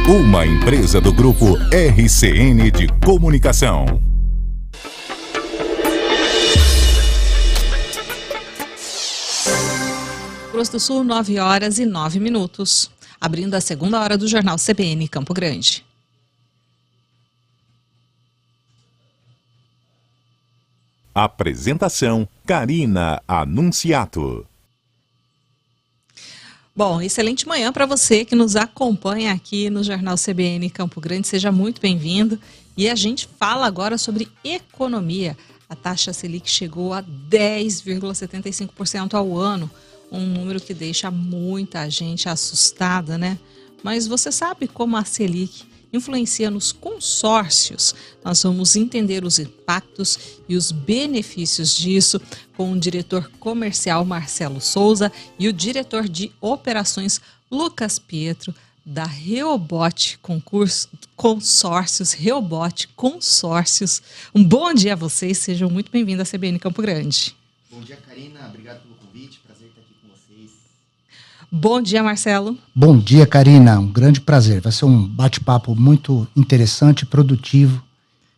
Uma empresa do grupo RCN de Comunicação. Grosso do Sul, 9h09. Abrindo a segunda hora do Jornal CBN Campo Grande. Apresentação: Karina Anunciato. Bom, excelente manhã para você que nos acompanha aqui no Jornal CBN Campo Grande. Seja muito bem-vindo. E a gente fala agora sobre economia. A taxa Selic chegou a 10,75% ao ano. Um número que deixa muita gente assustada, né? Mas você sabe como a Selic influencia nos consórcios? Nós vamos entender os impactos e os benefícios disso com o diretor comercial Marcelo Souza e o diretor de operações Lucas Pietro, da Reobot Consórcios. Um bom dia a vocês, sejam muito bem-vindos à CBN Campo Grande. Bom dia, Karina, obrigado pelo convite, prazer estar aqui com vocês. Bom dia, Marcelo. Bom dia, Karina, um grande prazer. Vai ser um bate-papo muito interessante, produtivo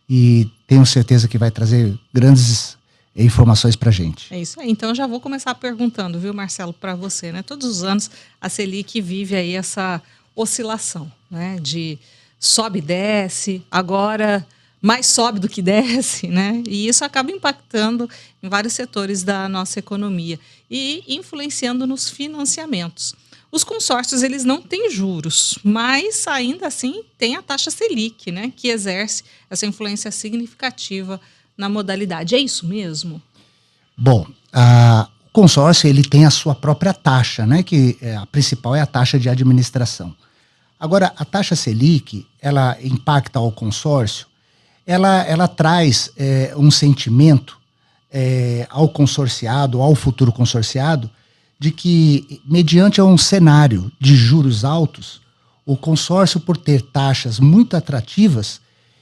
e tenho certeza que vai trazer grandes informações para a gente. É isso aí, então já vou começar perguntando, viu, Marcelo, para você, né? Todos os anos a Selic vive aí essa oscilação, né? De sobe e desce, agora mais sobe do que desce, né? E isso acaba impactando em vários setores da nossa economia e influenciando nos financiamentos. Os consórcios, eles não têm juros, mas ainda assim tem a taxa Selic, né? Que exerce essa influência significativa na modalidade. É isso mesmo? Bom, o consórcio ele tem a sua própria taxa, né? Que a principal é a taxa de administração. Agora, a taxa Selic, ela impacta ao consórcio, ela traz um sentimento ao consorciado, ao futuro consorciado, de que, mediante um cenário de juros altos, o consórcio, por ter taxas muito atrativas,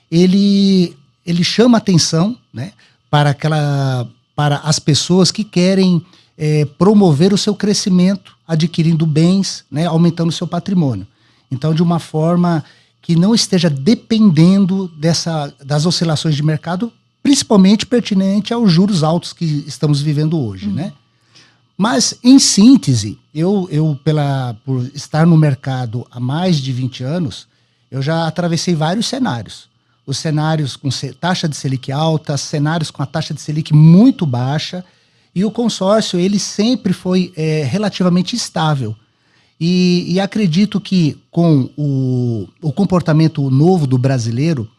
ele chama atenção, né, para as pessoas que querem promover o seu crescimento, adquirindo bens, né, aumentando o seu patrimônio. Então, de uma forma que não esteja dependendo das oscilações de mercado, principalmente pertinente aos juros altos que estamos vivendo hoje, né? Mas, em síntese, por estar no mercado há mais de 20 anos, eu já atravessei vários cenários. Os cenários com taxa de Selic alta, cenários com a taxa de Selic muito baixa, e o consórcio ele sempre foi relativamente estável. E acredito que com o comportamento novo do brasileiro,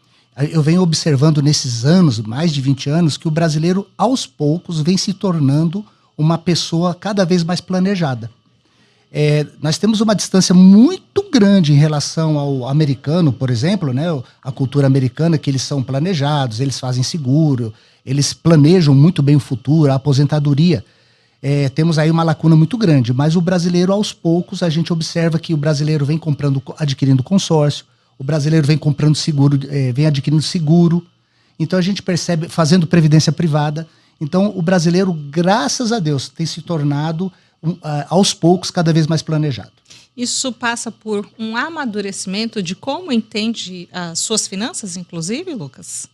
eu venho observando nesses anos, mais de 20 anos, que o brasileiro, aos poucos, vem se tornando uma pessoa cada vez mais planejada. Nós temos uma distância muito grande em relação ao americano, por exemplo, né? A cultura americana, que eles são planejados, eles fazem seguro, eles planejam muito bem o futuro, a aposentadoria. Temos aí uma lacuna muito grande, mas o brasileiro, aos poucos, a gente observa que o brasileiro vem adquirindo consórcio, o brasileiro vem comprando seguro, vem adquirindo seguro. Então a gente percebe, fazendo previdência privada. Então o brasileiro, graças a Deus, tem se tornado, aos poucos, cada vez mais planejado. Isso passa por um amadurecimento de como entende as suas finanças, inclusive, Lucas?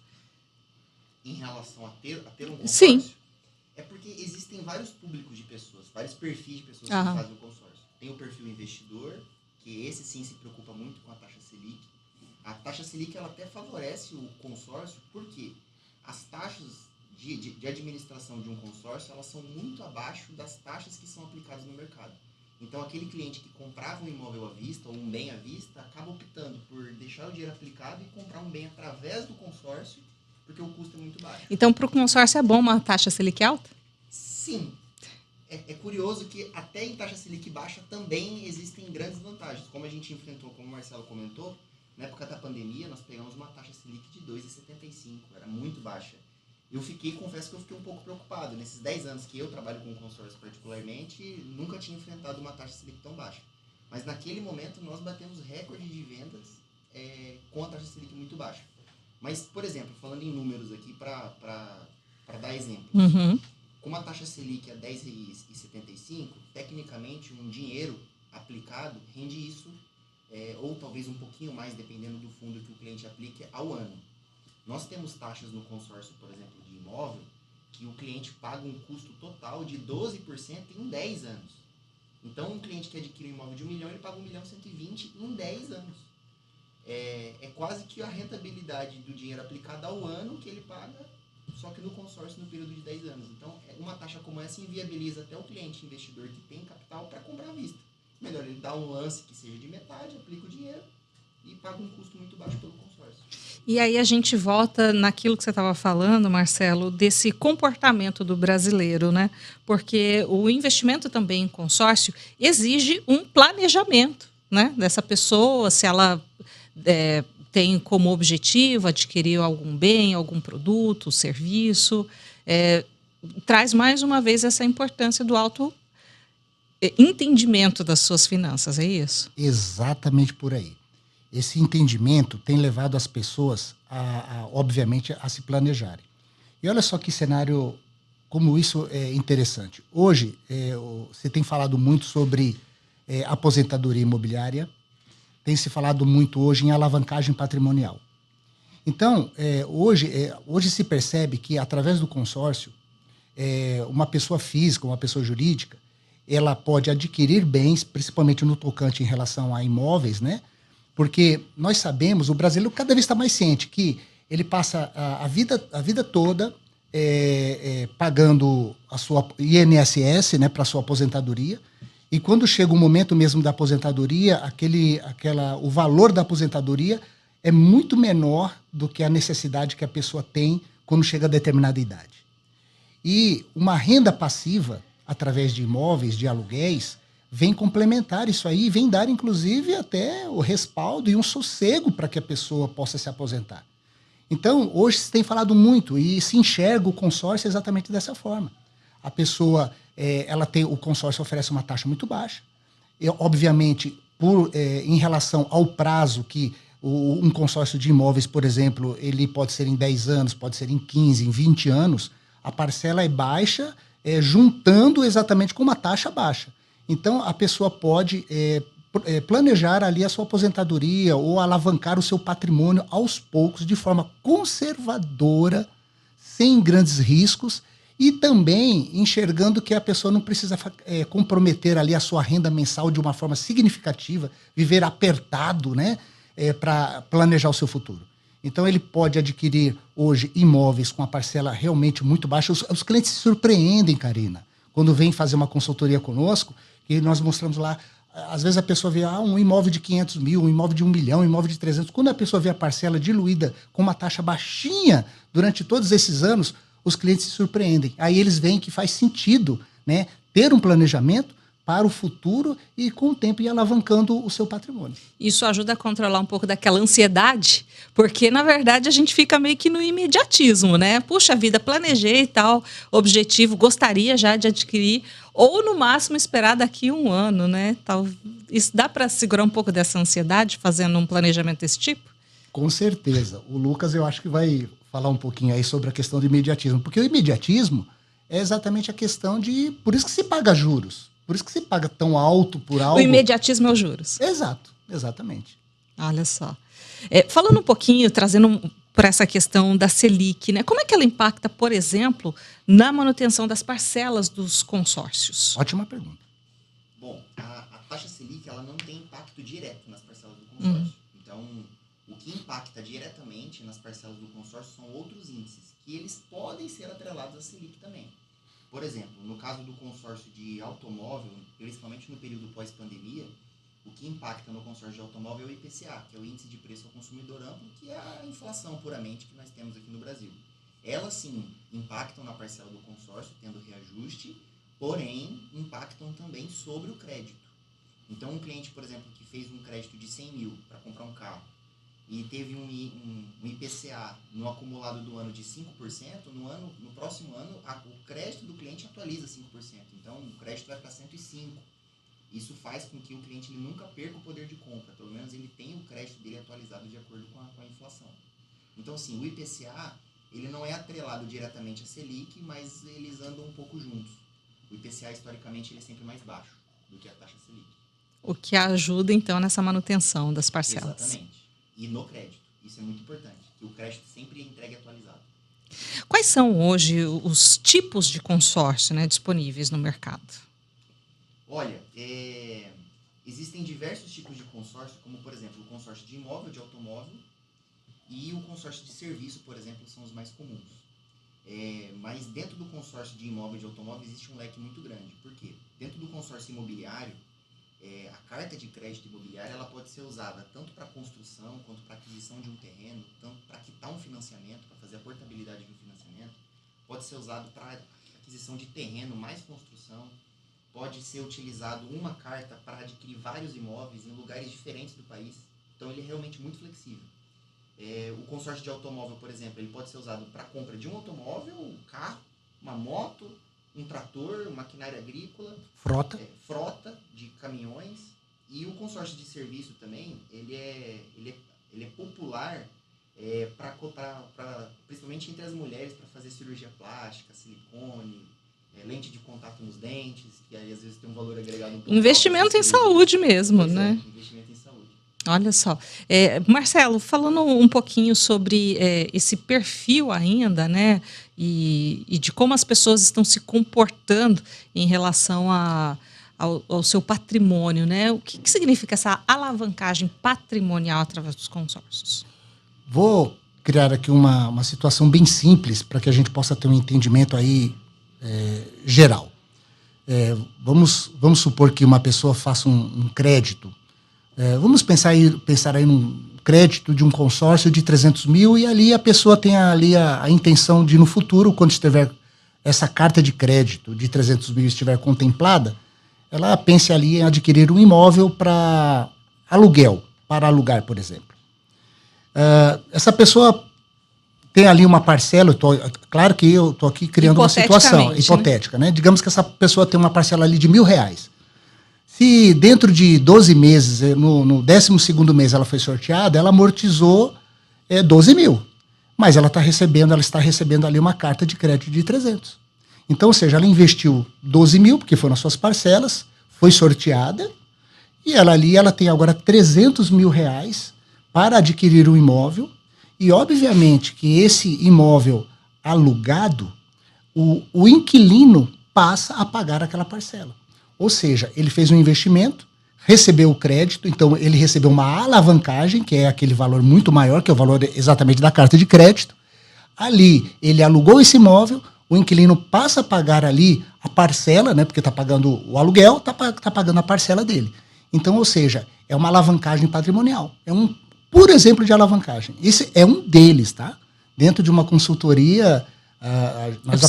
Em relação a ter um consórcio? Sim. É porque existem vários públicos de pessoas, vários perfis de pessoas que fazem o consórcio. Tem o perfil investidor, que esse sim se preocupa muito com a taxa Selic. A taxa Selic ela até favorece o consórcio, porque as taxas de administração de um consórcio elas são muito abaixo das taxas que são aplicadas no mercado. Então, aquele cliente que comprava um imóvel à vista ou um bem à vista acaba optando por deixar o dinheiro aplicado e comprar um bem através do consórcio, porque o custo é muito baixo. Então, para o consórcio é bom uma taxa Selic alta? Sim. É curioso que até em taxa Selic baixa também existem grandes vantagens. Como a gente enfrentou, como o Marcelo comentou, na época da pandemia nós pegamos uma taxa Selic de 2,75, era muito baixa. Confesso que eu fiquei um pouco preocupado. Nesses 10 anos que eu trabalho com consórcio particularmente, nunca tinha enfrentado uma taxa Selic tão baixa. Mas naquele momento nós batemos recorde de vendas com a taxa Selic muito baixa. Mas, por exemplo, falando em números aqui para dar exemplos, com uma taxa Selic a 10,75, tecnicamente um dinheiro aplicado rende isso ou talvez um pouquinho mais, dependendo do fundo que o cliente aplique, ao ano. Nós temos taxas no consórcio, por exemplo, de imóvel, que o cliente paga um custo total de 12% em 10 anos. Então, um cliente que adquire um imóvel de 1 milhão, ele paga 1.120.000 em 10 anos. É quase que a rentabilidade do dinheiro aplicado ao ano que ele paga, só que no consórcio no período de 10 anos. Então, uma taxa como essa inviabiliza até o cliente investidor que tem capital para comprar à vista. Melhor, ele dá um lance que seja de metade, aplica o dinheiro e paga um custo muito baixo pelo consórcio. E aí a gente volta naquilo que você estava falando, Marcelo, desse comportamento do brasileiro, né? Porque o investimento também em consórcio exige um planejamento, né? Dessa pessoa, se ela tem como objetivo adquirir algum bem, algum produto, serviço, traz mais uma vez essa importância do auto entendimento das suas finanças, é isso? Exatamente por aí. Esse entendimento tem levado as pessoas, obviamente, a se planejarem. E olha só que cenário, como isso é interessante. Hoje, você tem falado muito sobre aposentadoria imobiliária, tem se falado muito hoje em alavancagem patrimonial. Então, hoje se percebe que, através do consórcio, uma pessoa física, uma pessoa jurídica, ela pode adquirir bens, principalmente no tocante em relação a imóveis, né? Porque nós sabemos, o brasileiro cada vez está mais ciente que ele passa a vida toda pagando a sua INSS, né, para a sua aposentadoria, e quando chega o momento mesmo da aposentadoria, o valor da aposentadoria é muito menor do que a necessidade que a pessoa tem quando chega a determinada idade. E uma renda passiva, através de imóveis, de aluguéis, vem complementar isso aí, vem dar, inclusive, até o respaldo e um sossego para que a pessoa possa se aposentar. Então, hoje se tem falado muito e se enxerga o consórcio exatamente dessa forma. A pessoa, o consórcio oferece uma taxa muito baixa. E, obviamente, em relação ao prazo que um consórcio de imóveis, por exemplo, ele pode ser em 10 anos, pode ser em 15, em 20 anos, a parcela é baixa, juntando exatamente com uma taxa baixa. Então, a pessoa pode planejar ali a sua aposentadoria ou alavancar o seu patrimônio aos poucos, de forma conservadora, sem grandes riscos, e também enxergando que a pessoa não precisa comprometer ali a sua renda mensal de uma forma significativa, viver apertado, né, para planejar o seu futuro. Então, ele pode adquirir hoje imóveis com a parcela realmente muito baixa. Os clientes se surpreendem, Karina, quando vem fazer uma consultoria conosco, que nós mostramos lá, às vezes a pessoa vê um imóvel de 500 mil, um imóvel de 1 milhão, um imóvel de 300. Quando a pessoa vê a parcela diluída com uma taxa baixinha durante todos esses anos, os clientes se surpreendem. Aí eles veem que faz sentido, né, ter um planejamento para o futuro e, com o tempo, ir alavancando o seu patrimônio. Isso ajuda a controlar um pouco daquela ansiedade, porque, na verdade, a gente fica meio que no imediatismo, né? Puxa vida, planejei tal objetivo, gostaria já de adquirir, ou, no máximo, esperar daqui 1 ano, né? Isso dá para segurar um pouco dessa ansiedade fazendo um planejamento desse tipo? Com certeza. O Lucas, eu acho que vai falar um pouquinho aí sobre a questão do imediatismo, porque o imediatismo é exatamente a questão de... Por isso que se paga juros. Por isso que se paga tão alto por algo. O imediatismo é os juros. Exato, exatamente. Olha só. Falando um pouquinho, trazendo para essa questão da Selic, né? Como é que ela impacta, por exemplo, na manutenção das parcelas dos consórcios? Ótima pergunta. Bom, a taxa Selic ela não tem impacto direto nas parcelas do consórcio. Então, o que impacta diretamente nas parcelas do consórcio são outros índices, que eles podem ser atrelados à Selic também. Por exemplo, no caso do consórcio de automóvel, principalmente no período pós-pandemia, o que impacta no consórcio de automóvel é o IPCA, que é o Índice de Preço ao Consumidor Amplo, que é a inflação puramente que nós temos aqui no Brasil. Elas, sim, impactam na parcela do consórcio, tendo reajuste, porém, impactam também sobre o crédito. Então, um cliente, por exemplo, que fez um crédito de 100 mil para comprar um carro, e teve um IPCA no acumulado do ano de 5%, no próximo ano, o crédito do cliente atualiza 5%. Então, o crédito vai para 105%. Isso faz com que o cliente ele nunca perca o poder de compra. Pelo menos ele tenha o crédito dele atualizado de acordo com a inflação. Então, assim, o IPCA ele não é atrelado diretamente à Selic, mas eles andam um pouco juntos. O IPCA, historicamente, ele é sempre mais baixo do que a taxa Selic. O que ajuda, então, nessa manutenção das parcelas. Exatamente. E no crédito. Isso é muito importante, que o crédito sempre entregue atualizado. Quais são hoje os tipos de consórcio, né, disponíveis no mercado? Olha, existem diversos tipos de consórcio, como, por exemplo, o consórcio de imóvel, de automóvel, e o consórcio de serviço, por exemplo, são os mais comuns. Mas dentro do consórcio de imóvel e de automóvel existe um leque muito grande. Por quê? Dentro do consórcio imobiliário, a carta de crédito imobiliária ela pode ser usada tanto para construção, quanto para aquisição de um terreno, tanto para quitar um financiamento, para fazer a portabilidade de um financiamento. Pode ser usado para aquisição de terreno mais construção. Pode ser utilizado uma carta para adquirir vários imóveis em lugares diferentes do país. Então, ele é realmente muito flexível. O consórcio de automóvel, por exemplo, ele pode ser usado para a compra de um automóvel, um carro, uma moto, um trator, maquinária agrícola. Frota de caminhões. E o consórcio de serviço também, ele é popular principalmente entre as mulheres, para fazer cirurgia plástica, silicone, lente de contato nos dentes, que aí às vezes tem um valor agregado. Investimento em saúde mesmo, né? Investimento em saúde. Olha só. Marcelo, falando um pouquinho sobre esse perfil ainda, né? E de como as pessoas estão se comportando em relação ao seu patrimônio, né? O que significa essa alavancagem patrimonial através dos consórcios? Vou criar aqui uma situação bem simples para que a gente possa ter um entendimento aí geral. Vamos supor que uma pessoa faça um crédito. Vamos pensar aí num crédito de um consórcio de 300 mil e ali a pessoa tem ali a intenção de, no futuro, quando estiver essa carta de crédito de 300 mil estiver contemplada, ela pense ali em adquirir um imóvel para alugar, por exemplo. Essa pessoa tem ali uma parcela, claro que eu estou aqui criando uma situação hipotética, né? Digamos que essa pessoa tem uma parcela ali de R$1.000. Se dentro de 12 meses, no 12º mês ela foi sorteada, ela amortizou 12 mil. Mas ela está recebendo ali uma carta de crédito de 300. Então, ou seja, ela investiu 12 mil, porque foram as suas parcelas, foi sorteada, e ela tem agora 300 mil reais para adquirir um imóvel, e obviamente que esse imóvel alugado, o inquilino passa a pagar aquela parcela. Ou seja, ele fez um investimento, recebeu o crédito, então ele recebeu uma alavancagem, que é aquele valor muito maior, que é o valor exatamente da carta de crédito. Ali, ele alugou esse imóvel, o inquilino passa a pagar ali a parcela, né, porque está pagando o aluguel, está pagando a parcela dele. Então, ou seja, é uma alavancagem patrimonial. É um puro exemplo de alavancagem. Esse é um deles, tá? Dentro de uma consultoria, nós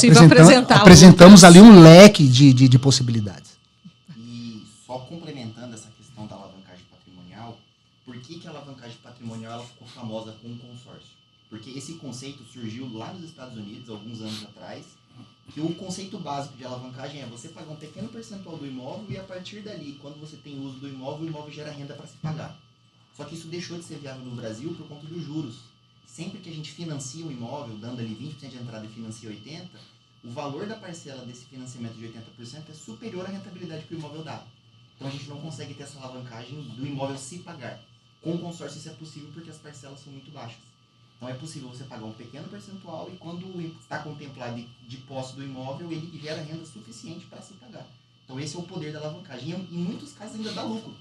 apresentamos ali um leque de possibilidades. E só complementando essa questão da alavancagem patrimonial, por que a alavancagem patrimonial ela ficou famosa com o consórcio? Porque esse conceito surgiu lá nos Estados Unidos, alguns anos atrás, que o conceito básico de alavancagem é você pagar um pequeno percentual do imóvel e a partir dali, quando você tem uso do imóvel, o imóvel gera renda para se pagar. Só que isso deixou de ser viável no Brasil por conta dos juros. Sempre que a gente financia um imóvel, dando ali 20% de entrada e financia 80%, o valor da parcela desse financiamento de 80% é superior à rentabilidade que o imóvel dá. Então a gente não consegue ter essa alavancagem do imóvel se pagar. Com o consórcio isso é possível porque as parcelas são muito baixas. Então é possível você pagar um pequeno percentual e quando está contemplado de posse do imóvel, ele gera renda suficiente para se pagar. Então esse é o poder da alavancagem. E em muitos casos ainda dá lucro.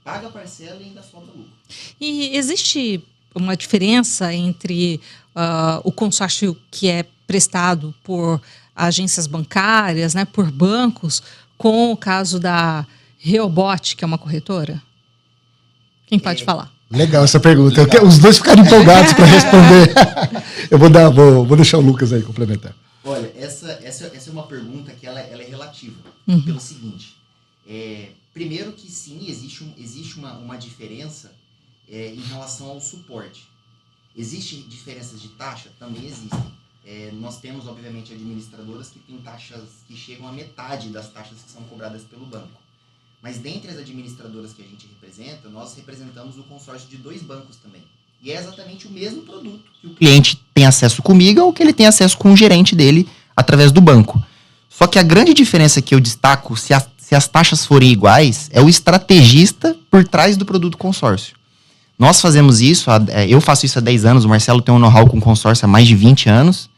Paga a parcela e ainda sobra lucro. E existe uma diferença entre o consórcio que é prestado por agências bancárias, né, por bancos, com o caso da Reobot, que é uma corretora? Quem pode falar? Legal essa pergunta. Os dois ficaram empolgados para responder. Eu vou deixar o Lucas aí complementar. Olha, essa é uma pergunta que ela é relativa. Pelo seguinte, primeiro que sim, existe uma diferença em relação ao suporte. Existem diferenças de taxa? Também existem. Nós temos, obviamente, administradoras que têm taxas que chegam a metade das taxas que são cobradas pelo banco. Mas dentre as administradoras que a gente representa, nós representamos o consórcio de 2 bancos também. E é exatamente o mesmo produto que o cliente tem acesso comigo ou que ele tem acesso com o gerente dele através do banco. Só que a grande diferença que eu destaco, se se as taxas forem iguais, é o estrategista por trás do produto consórcio. Nós fazemos isso, eu faço isso há 10 anos, o Marcelo tem um know-how com consórcio há mais de 20 anos,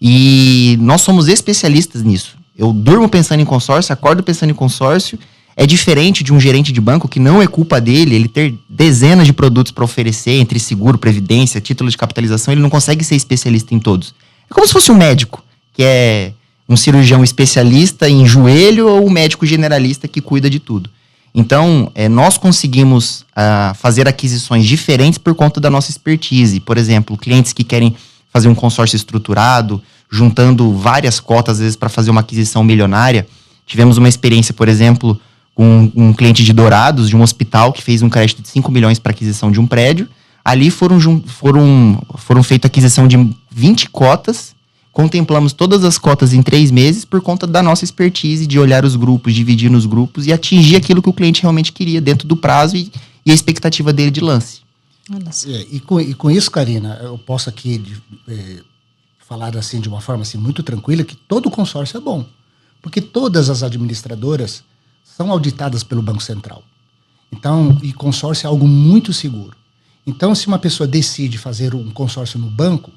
e nós somos especialistas nisso. Eu durmo pensando em consórcio, acordo pensando em consórcio. É diferente de um gerente de banco, que não é culpa dele, ele ter dezenas de produtos para oferecer, entre seguro, previdência, título de capitalização, ele não consegue ser especialista em todos. É como se fosse um médico, que é um cirurgião especialista em joelho ou um médico generalista que cuida de tudo. Então, nós conseguimos fazer aquisições diferentes por conta da nossa expertise. Por exemplo, clientes que querem fazer um consórcio estruturado, juntando várias cotas, às vezes, para fazer uma aquisição milionária. Tivemos uma experiência, por exemplo, com um cliente de Dourados, de um hospital, que fez um crédito de 5 milhões para aquisição de um prédio. Ali foram feitas a aquisição de 20 cotas, contemplamos todas as cotas em 3 meses por conta da nossa expertise de olhar os grupos, dividir nos grupos e atingir aquilo que o cliente realmente queria dentro do prazo e a expectativa dele de lance. E com isso, Karina, eu posso aqui falar assim de uma forma assim, muito tranquila, que todo consórcio é bom, porque todas as administradoras são auditadas pelo Banco Central. Então, e consórcio é algo muito seguro. Então, se uma pessoa decide fazer um consórcio no banco,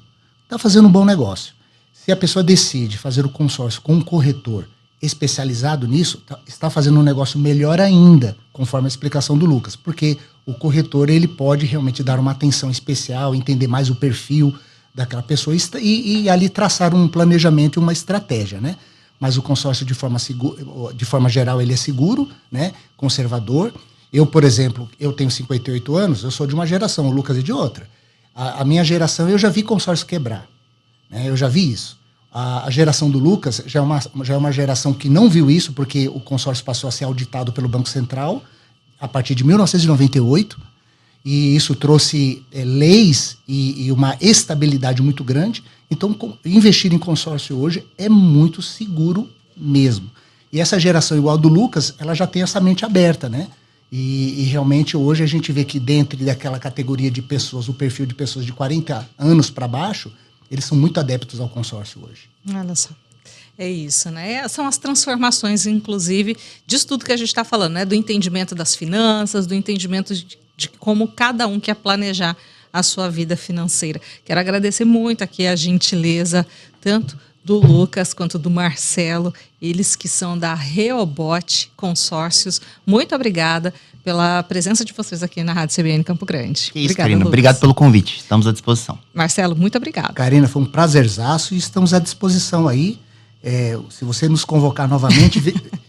está fazendo um bom negócio. Se a pessoa decide fazer o consórcio com um corretor especializado nisso, está fazendo um negócio melhor ainda, conforme a explicação do Lucas, porque o corretor ele pode realmente dar uma atenção especial, entender mais o perfil daquela pessoa e ali traçar um planejamento e uma estratégia, né? Mas o consórcio, de forma geral, ele é seguro, né? Conservador. Eu, por exemplo, eu tenho 58 anos, eu sou de uma geração, o Lucas é de outra. A minha geração, eu já vi consórcio quebrar, né? Eu já vi isso. A geração do Lucas já é uma geração que não viu isso, porque o consórcio passou a ser auditado pelo Banco Central a partir de 1998, e isso trouxe leis e uma estabilidade muito grande. Então, investir em consórcio hoje é muito seguro mesmo. E essa geração igual do Lucas, ela já tem essa mente aberta, né? E realmente hoje a gente vê que dentro daquela categoria de pessoas, o perfil de pessoas de 40 anos para baixo, eles são muito adeptos ao consórcio hoje. Olha só. É isso, né? São as transformações, inclusive, disso tudo que a gente está falando, né? Do entendimento das finanças, do entendimento de como cada um quer planejar a sua vida financeira. Quero agradecer muito aqui a gentileza, tanto do Lucas quanto do Marcelo, eles que são da Reobot Consórcios. Muito obrigada pela presença de vocês aqui na Rádio CBN Campo Grande. Que isso, Karina. Obrigado pelo convite. Estamos à disposição. Marcelo, muito obrigado. Karina, foi um prazerzaço e estamos à disposição aí. Se você nos convocar novamente,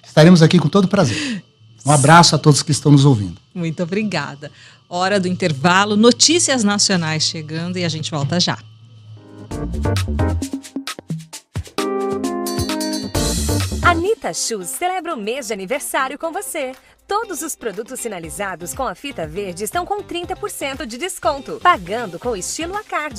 estaremos aqui com todo prazer. Um abraço a todos que estão nos ouvindo. Muito obrigada. Hora do intervalo, notícias nacionais chegando e a gente volta já. Anitta Shoes celebra o mês de aniversário com você. Todos os produtos sinalizados com a fita verde estão com 30% de desconto, pagando com estilo à card.